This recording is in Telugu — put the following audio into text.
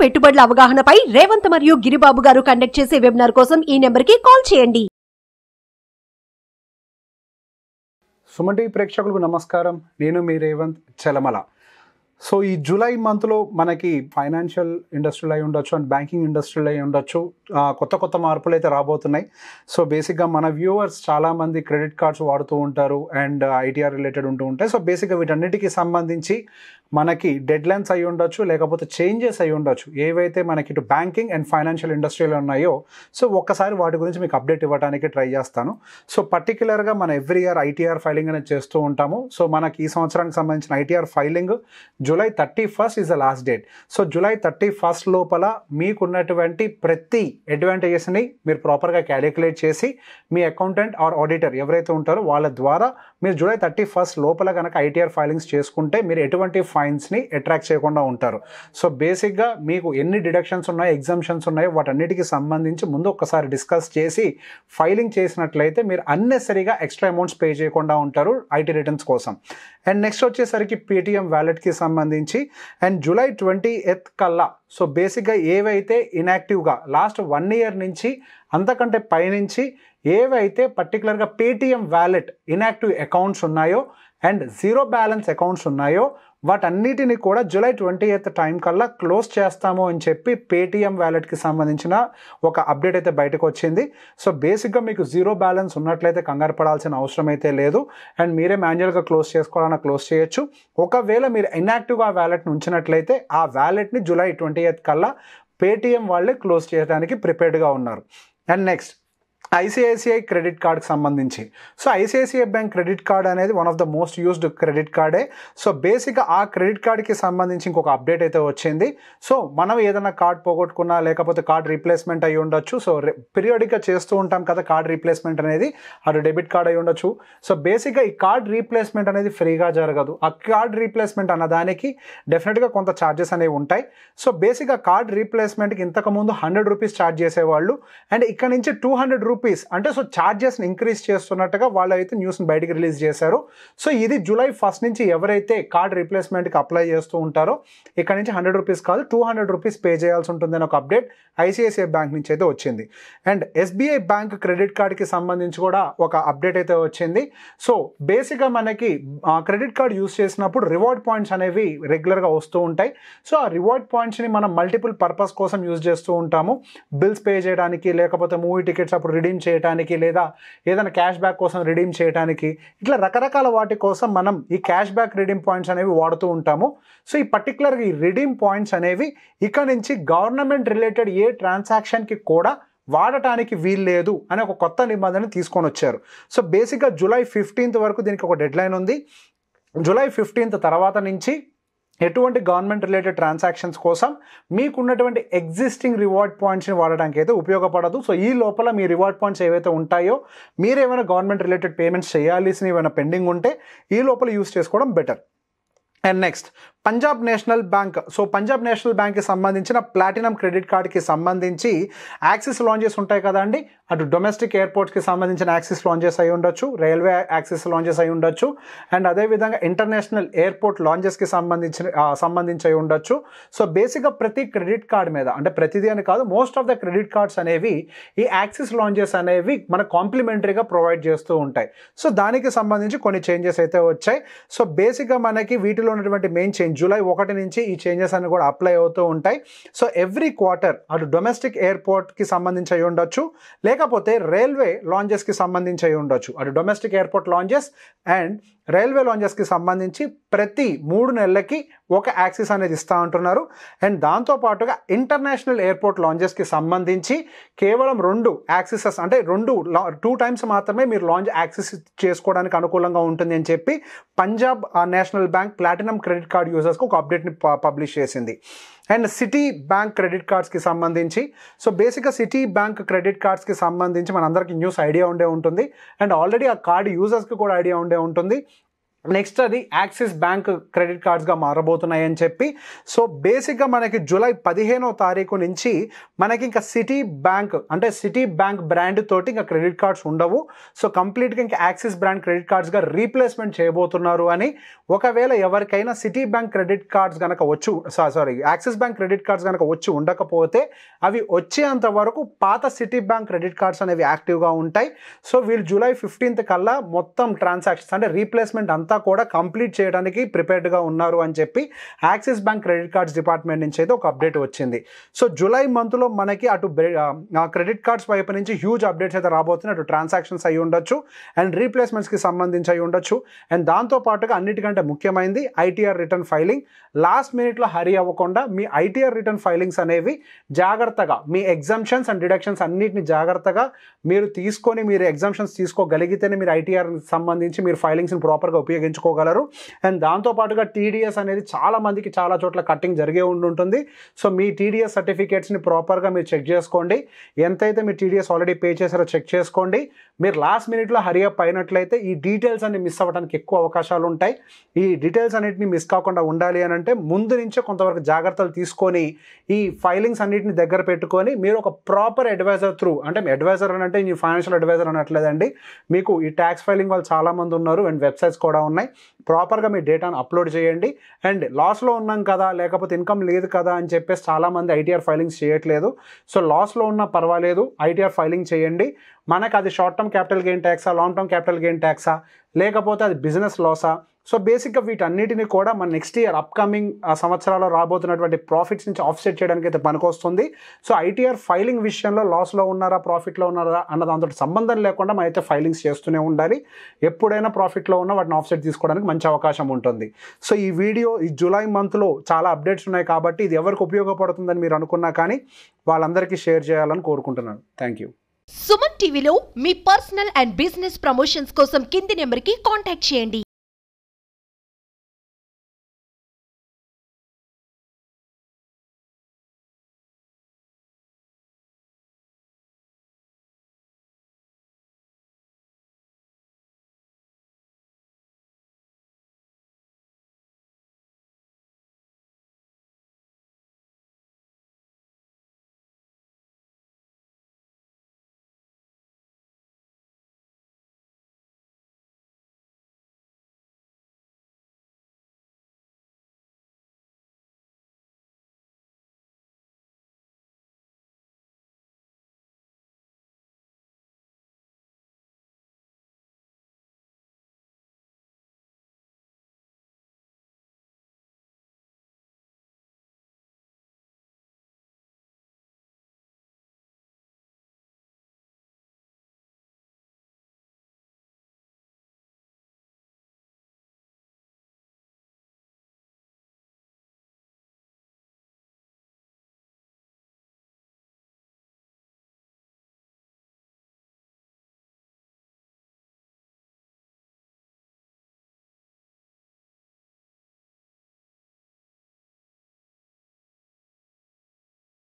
పెట్టుబడుల అవగాహనపై రేవంత్ మరియు గిరిబాబు గారు కండక్ట్ చేసే వెబినార్ కోసం ఈ నెంబర్కి కాల్ చేయండి. సుమన్ టీవీ ప్రేక్షకులకు నమస్కారం. నేను మీ రేవంత్ చలమల. సో ఈ జూలై మంత్లో మనకి ఫైనాన్షియల్ ఇండస్ట్రీలో అయి ఉండొచ్చు అండ్ బ్యాంకింగ్ ఇండస్ట్రీలో అయి ఉండొచ్చు కొత్త మార్పులు అయితే రాబోతున్నాయి. సో బేసిక్గా మన వ్యూవర్స్ చాలామంది క్రెడిట్ కార్డ్స్ వాడుతూ ఉంటారు అండ్ ఐటీఆర్ రిలేటెడ్ ఉంటూ ఉంటాయి. సో బేసిక్గా వీటన్నిటికీ సంబంధించి మనకి డెడ్ లైన్స్ అయి ఉండొచ్చు, లేకపోతే చేంజెస్ అయి ఉండొచ్చు ఏవైతే మనకి ఇటు బ్యాంకింగ్ అండ్ ఫైనాన్షియల్ ఇండస్ట్రీలో ఉన్నాయో. సో ఒక్కసారి వాటి గురించి మీకు అప్డేట్ ఇవ్వడానికి ట్రై చేస్తాను. సో పర్టికులర్గా మన ఎవ్రీ ఇయర్ ఐటీఆర్ ఫైలింగ్ అనేది చేస్తూ ఉంటాము. సో మనకి ఈ సంవత్సరానికి సంబంధించిన ITR filing July 31st is the last date. So July 31st లోపల మీకున్నటువంటి ప్రతి అడ్వాంటేజెస్ని మీరు ప్రాపర్గా క్యాలిక్యులేట్ చేసి మీ అకౌంటెంట్ ఆర్ ఆడిటర్ ఎవరైతే ఉంటారో వాళ్ళ ద్వారా మీరు జూలై 31st లోపల కనుక ఐటీఆర్ ఫైలింగ్స్ చేసుకుంటే మీరు ఎటువంటి ఫైన్స్ని అట్రాక్ట్ చేయకుండా ఉంటారు. సో బేసిక్గా మీకు ఎన్ని డిడక్షన్స్ ఉన్నాయో, ఎగ్జామ్షన్స్ ఉన్నాయో వాటన్నిటికీ సంబంధించి ముందు ఒకసారి డిస్కస్ చేసి ఫైలింగ్ చేసినట్లయితే మీరు అన్నెసరీగా ఎక్స్ట్రా అమౌంట్స్ పే చేయకుండా ఉంటారు ఐటీ రిటర్న్స్ కోసం. అండ్ నెక్స్ట్ వచ్చేసరికి పేటిఎం వ్యాలెట్కి సంబంధించి అండ్ జూలై 28th కల్లా సో బేసిక్గా ఏవైతే ఇన్యాక్టివ్గా లాస్ట్ 1 year నుంచి అంతకంటే పైనుంచి ఏవైతే పర్టికులర్గా పేటిఎం వ్యాలెట్ ఇన్యాక్టివ్ అకౌంట్స్ ఉన్నాయో అండ్ జీరో బ్యాలెన్స్ అకౌంట్స్ ఉన్నాయో వాటన్నిటిని కూడా జూలై 28th టైం కల్లా క్లోజ్ చేస్తాము అని చెప్పి పేటిఎం వ్యాలెట్కి సంబంధించిన ఒక అప్డేట్ అయితే బయటకు వచ్చింది. సో బేసిక్గా మీకు జీరో బ్యాలెన్స్ ఉన్నట్లయితే కంగారు పడాల్సిన అవసరం అయితే లేదు అండ్ మీరే మాన్యువల్గా క్లోజ్ చేసుకోవాలన్నా క్లోజ్ చేయొచ్చు. ఒకవేళ మీరు ఇన్యాక్టివ్గా ఆ వ్యాలెట్ని ఉంచినట్లయితే ఆ వ్యాలెట్ని జూలై 28th కల్లా పేటిఎం వాళ్ళే క్లోజ్ చేయడానికి ప్రిపేర్డ్గా ఉన్నారు. అండ్ నెక్స్ట్ ఐసిఐసిఐ క్రెడిట్ కార్డ్కి సంబంధించి so ICICI bank credit card అనేది one of the most used credit కార్డే. సో బేసిక్గా ఆ క్రెడిట్ కార్డ్కి సంబంధించి ఇంకొక అప్డేట్ అయితే వచ్చింది. సో మనం ఏదైనా కార్డ్ పోగొట్టుకున్నా లేకపోతే కార్డ్ రీప్లేస్మెంట్ అయ్యి ఉండొచ్చు. సో పీరియాడిక్గా చేస్తూ ఉంటాం కదా కార్డ్ రీప్లేస్మెంట్ అనేది, అటు డెబిట్ కార్డ్ అయి ఉండొచ్చు. సో బేసిక్గా ఈ కార్డ్ రీప్లేస్మెంట్ అనేది ఫ్రీగా జరగదు. ఆ కార్డ్ రీప్లేస్మెంట్ అన్నదానికి డెఫినెట్గా కొంత ఛార్జెస్ అనేవి ఉంటాయి. సో బేసిక్గా కార్డ్ రీప్లేస్మెంట్కి ఇంతకుముందు 100 రూపీస్ ఛార్జ్ చేసేవాళ్ళు అండ్ ఇక్కడ నుంచి 200 రూపీస్ అంటే సో ఛార్జెస్ని ఇంక్రీజ్ చేస్తున్నట్టుగా వాళ్ళు అయితే న్యూస్ని బయటికి రిలీజ్ చేశారు. సో ఇది జూలై 1st నుంచి ఎవరైతే కార్డ్ రీప్లేస్మెంట్కి అప్లై చేస్తూ ఉంటారో ఇక్కడ నుంచి 100 రూపీస్ కాదు 200 రూపీస్ పే చేయాల్సి ఉంటుందని ఒక అప్డేట్ ఐసిఐసిఐ బ్యాంక్ నుంచి అయితే వచ్చింది. అండ్ ఎస్బీఐ బ్యాంక్ క్రెడిట్ కార్డ్కి సంబంధించి కూడా ఒక అప్డేట్ అయితే వచ్చింది. సో బేసిక్గా మనకి క్రెడిట్ కార్డ్ యూస్ చేసినప్పుడు రివార్డ్ పాయింట్స్ అనేవి రెగ్యులర్గా వస్తూ ఉంటాయి. సో ఆ రివార్డ్ పాయింట్స్ని మనం మల్టిపుల్ పర్పస్ కోసం యూజ్ చేస్తూ ఉంటాము. బిల్స్ పే చేయడానికి, లేకపోతే మూవీ టికెట్స్ అప్పుడు రిడీమ్ చేయడానికి, లేదా ఏదైనా క్యాష్ బ్యాక్ కోసం రిడీమ్ చేయడానికి, ఇట్లా రకరకాల వాటి కోసం మనం ఈ క్యాష్ బ్యాక్ రిడీమ్ పాయింట్స్ అనేవి వాడుతూ ఉంటాము. సో ఈ పర్టికులర్గా ఈ రిడీమ్ పాయింట్స్ అనేవి ఇక్కడ నుంచి గవర్నమెంట్ రిలేటెడ్ ఏ ట్రాన్సాక్షన్కి కూడా వాడటానికి వీల్లేదు అనే ఒక కొత్త నిబంధన తీసుకొని వచ్చారు. సో బేసిక్గా జూలై 15th వరకు దీనికి ఒక డెడ్ లైన్ ఉంది. జూలై 15th తర్వాత నుంచి ఎటువంటి గవర్నమెంట్ రిలేటెడ్ ట్రాన్సాక్షన్స్ కోసం మీకున్నటువంటి ఎగ్జిస్టింగ్ రివార్డ్ పాయింట్స్ని వాడడానికి అయితే ఉపయోగపడదు. సో ఈ లోపల మీ రివార్డ్ పాయింట్స్ ఏవైతే ఉంటాయో మీరు ఏమైనా గవర్నమెంట్ రిలేటెడ్ పేమెంట్స్ చేయాల్సిన ఏమైనా పెండింగ్ ఉంటే ఈ లోపల యూస్ చేసుకోవడం better. And next Punjab National bank. So Punjab national బ్యాంక్కి సంబంధించిన ప్లాటినం క్రెడిట్ కార్డ్కి సంబంధించి యాక్సిస్ లాంచెస్ ఉంటాయి కదండి, అటు డొమెస్టిక్ ఎయిర్పోర్ట్స్కి సంబంధించిన యాక్సిస్ లాంచెస్ అయి ఉండొచ్చు, రైల్వే యాక్సిస్ లాంచెస్ అయి ఉండొచ్చు అండ్ అదేవిధంగా ఇంటర్నేషనల్ ఎయిర్పోర్ట్ లాంచెస్కి సంబంధించి అయి ఉండొచ్చు. సో బేసిక్గా ప్రతి క్రెడిట్ కార్డ్ మీద, అంటే ప్రతిదీ అని కాదు, most of the credit cards అనేవి ఈ యాక్సిస్ లాంచెస్ అనేవి మనకు కాంప్లిమెంటరీగా ప్రొవైడ్ చేస్తూ ఉంటాయి. సో దానికి సంబంధించి కొన్ని చేంజెస్ అయితే వచ్చాయి. సో బేసిక్గా మనకి వీటిలో ఉన్నటువంటి మెయిన్ చేంజ్ జూలై 1 నుంచి ఈ చేంజెస్ అన్ని కూడా అప్లై అవుతూ ఉంటాయి. సో ఎవ్రీ క్వార్టర్ అటు డొమెస్టిక్ ఎయిర్పోర్ట్కి సంబంధించి అయి ఉండొచ్చు, లేకపోతే రైల్వే లాంచెస్కి సంబంధించి అయి ఉండొచ్చు. అటు domestic airport lounges and railway లాంచెస్కి సంబంధించి ప్రతి 3 నెలలకి ఒక యాక్సిస్ అనేది ఇస్తూ ఉంటున్నారు. అండ్ దాంతోపాటుగా ఇంటర్నేషనల్ ఎయిర్పోర్ట్ లాంచెస్కి సంబంధించి కేవలం 2 యాక్సిసెస్, అంటే 2 టైమ్స్ మాత్రమే మీరు లాంచ్ యాక్సిస్ చేసుకోవడానికి అనుకూలంగా ఉంటుంది అని చెప్పి Punjab National Bank platinum credit card యూజర్స్కి ఒక అప్డేట్ని పబ్లిష్ చేసింది. అండ్ సిటీ బ్యాంక్ క్రెడిట్ కార్డ్స్కి సంబంధించి సో బేసిక్గా సిటీ బ్యాంక్ క్రెడిట్ కార్డ్స్కి సంబంధించి మనందరికీ న్యూస్ ఐడియా ఉండే ఉంటుంది అండ్ ఆల్రెడీ ఆ కార్డ్ యూజర్స్కి కూడా ఐడియా ఉండే ఉంటుంది. నెక్స్ట్ అది యాక్సిస్ బ్యాంక్ క్రెడిట్ కార్డ్స్గా మారబోతున్నాయని చెప్పి. సో బేసిక్గా మనకి జూలై 15వ తారీఖు నుంచి మనకి ఇంకా సిటీ బ్యాంక్ బ్రాండ్ తోటి ఇంకా క్రెడిట్ కార్డ్స్ ఉండవు. సో కంప్లీట్గా ఇంకా యాక్సిస్ బ్రాండ్ క్రెడిట్ కార్డ్స్గా రీప్లేస్మెంట్ చేయబోతున్నారు అని. ఒకవేళ ఎవరికైనా సిటీ బ్యాంక్ క్రెడిట్ కార్డ్స్ కనుక యాక్సిస్ బ్యాంక్ క్రెడిట్ కార్డ్స్ కనుక వచ్చి ఉండకపోతే అవి వచ్చేంత వరకు పాత సిటీ బ్యాంక్ క్రెడిట్ కార్డ్స్ అనేవి యాక్టివ్గా ఉంటాయి. సో వీళ్ళు జూలై 15th కల్లా మొత్తం ట్రాన్సాక్షన్స్ అంటే రీప్లేస్మెంట్ అంతా కూడా కంప్లీట్ చేయడానికి ప్రిపేర్డ్గా ఉన్నారు అని చెప్పి axis bank credit cards department నుంచి అయితే ఒక అప్డేట్ వచ్చింది. సో జూలై మంత్లో మనకి అటు క్రెడిట్ కార్డ్స్ వైపు నుంచి హ్యూజ్ అప్డేట్స్ అయితే రాబోతున్నాయి. అటు ట్రాన్సాక్షన్స్ అయి ఉండొచ్చు అండ్ రీప్లేస్మెంట్స్కి సంబంధించి అయి ఉండొచ్చు. అండ్ దాంతోపాటుగా అన్నిటికంటే ముఖ్యమైనది ఐటీఆర్ రిటర్న్ ఫైలింగ్. లాస్ట్ మినిట్లో హరీ అవ్వకుండా మీ ఐటీఆర్ రిటర్న్ ఫైలింగ్స్ అనేవి జాగ్రత్తగా మీ ఎగ్జామ్షన్స్ అండ్ డిడక్షన్స్ అన్నిటిని జాగ్రత్తగా మీరు తీసుకొని మీరు ఎగ్జామ్షన్స్ తీసుకోగలిగితేనే మీరు ఐటీఆర్ సంబంధించి మీరు ఫైలింగ్స్ని ప్రాపర్గా ఉపయోగించుకోగలరు. అండ్ దాంతోపాటుగా టీడీఎస్ అనేది చాలా మందికి చాలా చోట్ల కట్టింగ్ జరిగే ఉంటుంది. సో మీ టీడీఎస్ సర్టిఫికేట్స్ని ప్రాపర్గా మీరు చెక్ చేసుకోండి. ఎంతైతే మీరు టీడీఎస్ ఆల్రెడీ పే చేశారో చెక్ చేసుకోండి. మీరు లాస్ట్ మినిట్లో హరీ అప్ అయినట్లయితే ఈ డీటెయిల్స్ అన్ని మిస్ అవ్వడానికి ఎక్కువ అవకాశాలు ఉంటాయి. ఈ డీటెయిల్స్ అన్నింటినీ మిస్ కాకుండా ఉండాలి అని అంటే ముందు నుంచే కొంతవరకు జాగ్రత్తలు తీసుకొని ఈ ఫైలింగ్స్ అన్నింటిని దగ్గర పెట్టుకొని మీరు ఒక ప్రాపర్ అడ్వైజర్ త్రూ, అంటే అడ్వైజర్ అని అంటే ఈ ఫైనాన్షియల్ అడ్వైజర్ అనట్లేదండి, మీకు ఈ ట్యాక్స్ ఫైలింగ్ వాళ్ళు చాలామంది ఉన్నారు అండ్ వెబ్సైట్స్ కూడా ఉన్నాయి. ప్రాపర్గా మీ డేటాను అప్లోడ్ చేయండి. అండ్ లాస్లో ఉన్నాం కదా లేకపోతే ఇన్కమ్ లేదు కదా అని చెప్పేసి చాలామంది ఐటీఆర్ ఫైలింగ్స్ చేయట్లేదు. సో లాస్లో ఉన్నా పర్వాలేదు, ఐటీఆర్ ఫైలింగ్ చేయండి. మనకు అది షార్ట్ టర్మ్ క్యాపిటల్ గెయిన్ ట్యాక్సా, లాంగ్ టర్మ్ క్యాపిటల్ గెయిన్ ట్యాక్సా, లేకపోతే అది బిజినెస్ లాసా. సో బేసిక్గా వీటన్నిటిని కూడా మన నెక్స్ట్ ఇయర్ అప్కమింగ్ సంవత్సరాల్లో రాబోతున్నటువంటి ప్రాఫిట్స్ నుంచి ఆఫ్సెట్ చేయడానికి అయితే పనికొస్తుంది. సో ఐటీఆర్ ఫైలింగ్ విషయంలో లాస్లో ఉన్నారా ప్రాఫిట్లో ఉన్నారా అన్న దాంతో సంబంధం లేకుండా మనం అయితే ఫైలింగ్స్ చేస్తూనే ఉండాలి. ఎప్పుడైనా ప్రాఫిట్లో ఉన్నా వాటిని ఆఫ్సెట్ తీసుకోవడానికి మంచి అవకాశం ఉంటుంది. సో ఈ జూలై మంత్లో చాలా అప్డేట్స్ ఉన్నాయి కాబట్టి ఇది ఎవరికి ఉపయోగపడుతుందని మీరు అనుకున్నా కానీ వాళ్ళందరికీ షేర్ చేయాలని కోరుకుంటున్నాను. Thank you. సుమన్ టీవీలో మీ పర్సనల్ అండ్ బిజినెస్ ప్రమోషన్స్ కోసం కింది నెంబర్కి కాంటాక్ట్ చేయండి.